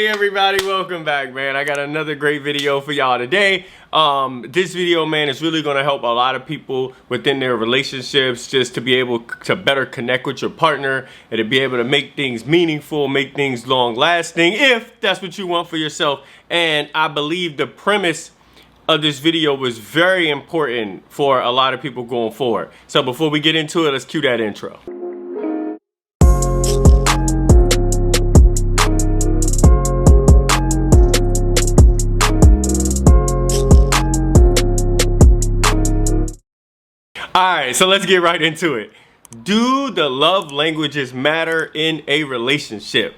Hey everybody, welcome back, man. I got another great video for y'all today. This video, man, is really going to help a lot of people within their relationships just to be able to better connect with your partner and to be able to make things meaningful, make things long lasting, if that's what you want for yourself. And I believe the premise of this video was very important for a lot of people going forward. So before we get into it, let's cue that intro. Alright, so let's get right into it. Do the love languages matter in a relationship?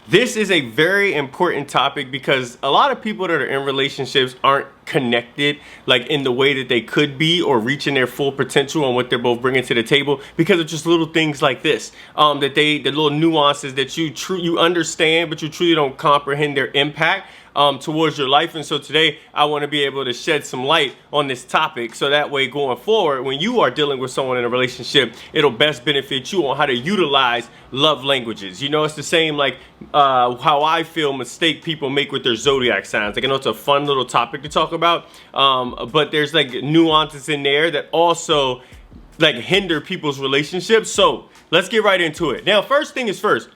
This is a very important topic because a lot of people that are in relationships aren't connected like in the way that they could be or reaching their full potential on what they're both bringing to the table because of just little things like this. The little nuances that you understand but you truly don't comprehend their impact towards your life. And so today I want to be able to shed some light on this topic so that way going forward when you are dealing with someone in a relationship, it'll best benefit you on how to utilize love languages. You know, it's the same like how I feel mistake people make with their zodiac signs. Like, I know it's a fun little topic to talk about, but there's like nuances in there that also like hinder people's relationships. So let's get right into it. Now, first thing is first.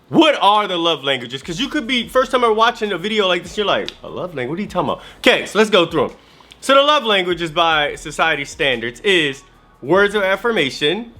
What are the love languages? Because you could be first time ever watching a video like this, you're like, a love language? What are you talking about? Okay, so let's go through them. So the love languages by society standards is words of affirmation,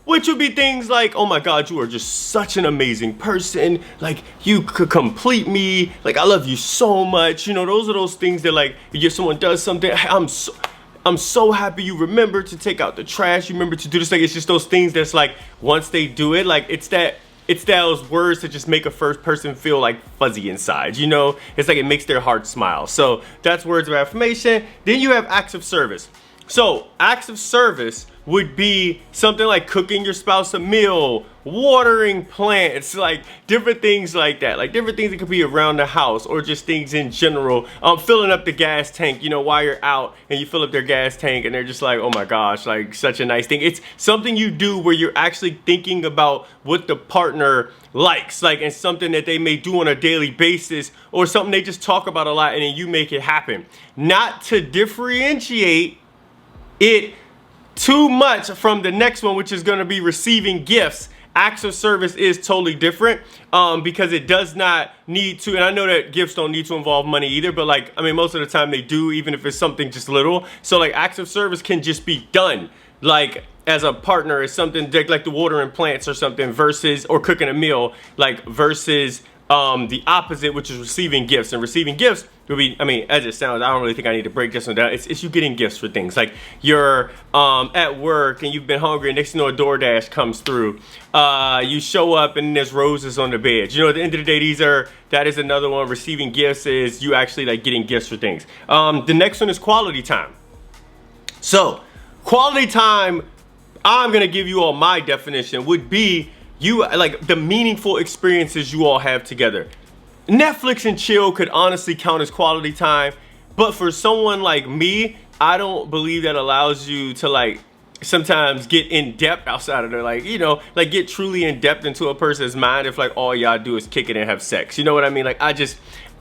which would be things like, oh my God, you are just such an amazing person. Like, you could complete me. Like, I love you so much. You know, those are those things that like, if someone does something, I'm so happy you remember to take out the trash. You remember to do this. Like, it's just those things that's like, once they do it, like it's those words that just make a first person feel like fuzzy inside, you know? It's like it makes their heart smile. So that's words of affirmation. Then you have acts of service. So acts of service would be something like cooking your spouse a meal, watering plants, like different things like that. Like different things that could be around the house or just things in general. Filling up the gas tank, you know, while you're out and you fill up their gas tank and they're just like, oh my gosh, like such a nice thing. It's something you do where you're actually thinking about what the partner likes, like, and something that they may do on a daily basis or something they just talk about a lot and then you make it happen. Not to differentiate it too much from the next one, which is going to be receiving gifts. Acts of service is totally different because it does not need to, and I know that gifts don't need to involve money either, but like, I mean, most of the time they do, even if it's something just little. So like acts of service can just be done like as a partner. It's something like the watering plants or something versus, or cooking a meal, like versus the opposite, which is receiving gifts. And receiving gifts would be, I mean, as it sounds, I don't really think I need to break this one down. It's you getting gifts for things like you're at work and you've been hungry and next thing you know a DoorDash comes through. You show up and there's roses on the bed. You know, at the end of the day, that is another one. Receiving gifts is you actually like getting gifts for things. The next one is quality time. So quality time, I'm gonna give you all my definition, would be you like the meaningful experiences you all have together. Netflix and chill could honestly count as quality time, but for someone like me, I don't believe that allows you to like sometimes get in depth outside of their, like, you know, like get truly in depth into a person's mind if like all y'all do is kick it and have sex. You know what I mean? Like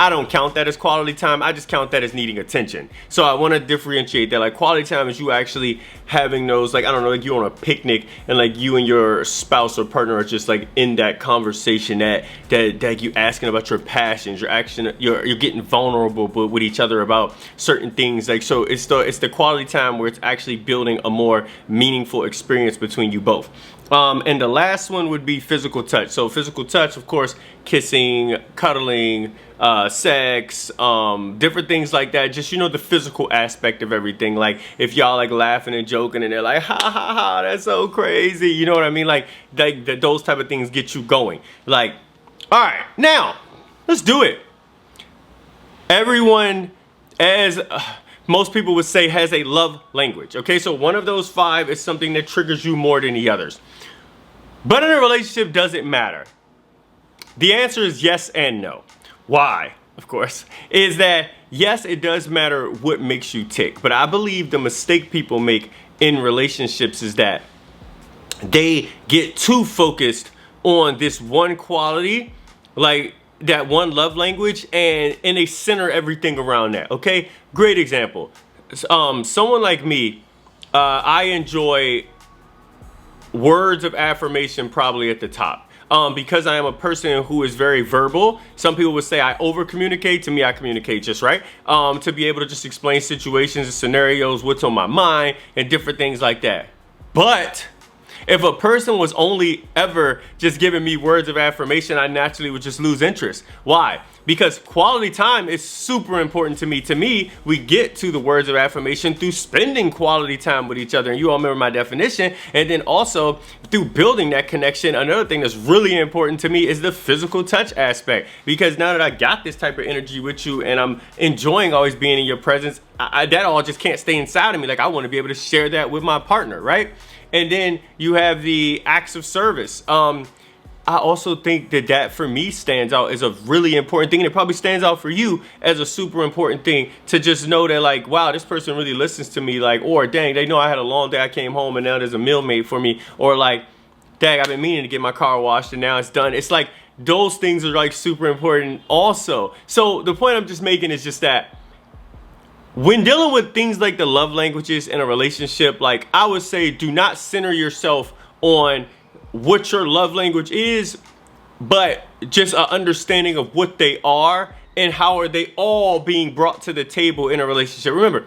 I don't count that as quality time. I just count that as needing attention. So I want to differentiate that. Like quality time is you actually having those, like, I don't know, like you on a picnic and like you and your spouse or partner are just like in that conversation that you asking about your passions, you're getting vulnerable with each other about certain things. Like, so it's the quality time where it's actually building a more meaningful experience between you both. And the last one would be physical touch. So physical touch, of course, kissing, cuddling, sex, different things like that. Just, you know, the physical aspect of everything. Like if y'all like laughing and joking and they're like, ha ha ha, that's so crazy. You know what I mean? Like those type of things get you going. Like, all right, now let's do it. Everyone, as most people would say, has a love language. Okay, so one of those 5 is something that triggers you more than the others. But in a relationship, does it matter? The answer is yes and no. Why? Of course, is that yes, it does matter what makes you tick. But I believe the mistake people make in relationships is that they get too focused on this one quality, like that one love language, and they center everything around that. Okay, great example. Someone like me, I enjoy words of affirmation probably at the top. Because I am a person who is very verbal. Some people would say I over communicate. To me, I communicate just right. To be able to just explain situations and scenarios, what's on my mind, and different things like that. But if a person was only ever just giving me words of affirmation, I naturally would just lose interest. Why? Because quality time is super important to me. To me, we get to the words of affirmation through spending quality time with each other. And you all remember my definition. And then also through building that connection. Another thing that's really important to me is the physical touch aspect. Because now that I got this type of energy with you and I'm enjoying always being in your presence, that all just can't stay inside of me. Like, I want to be able to share that with my partner, right? And then you have the acts of service. I also think that for me stands out as a really important thing, and it probably stands out for you as a super important thing, to just know that, like, wow, this person really listens to me, like, or dang, they know I had a long day, I came home and now there's a meal made for me, or like, dang, I've been meaning to get my car washed and now it's done. It's like those things are like super important also. So the point I'm just making is just that when dealing with things like the love languages in a relationship, like, I would say, do not center yourself on what your love language is, but just an understanding of what they are and how are they all being brought to the table in a relationship. Remember,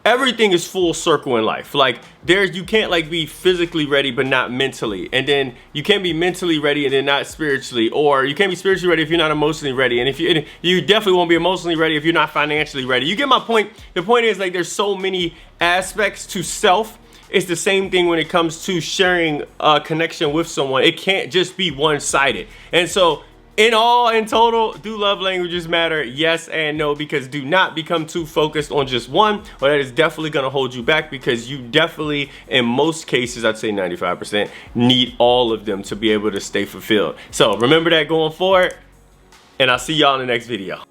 everything is full circle in life. Like, you can't like be physically ready but not mentally, and then you can't be mentally ready and then not spiritually, or you can't be spiritually ready if you're not emotionally ready, and you definitely won't be emotionally ready if you're not financially ready. You get my point? The point is, like, there's so many aspects to self. It's the same thing when it comes to sharing a connection with someone. It can't just be one-sided. And so in total, do love languages matter? Yes and no, because do not become too focused on just one, or that is definitely going to hold you back, because you definitely, in most cases, I'd say 95%, need all of them to be able to stay fulfilled. So remember that going forward, and I'll see y'all in the next video.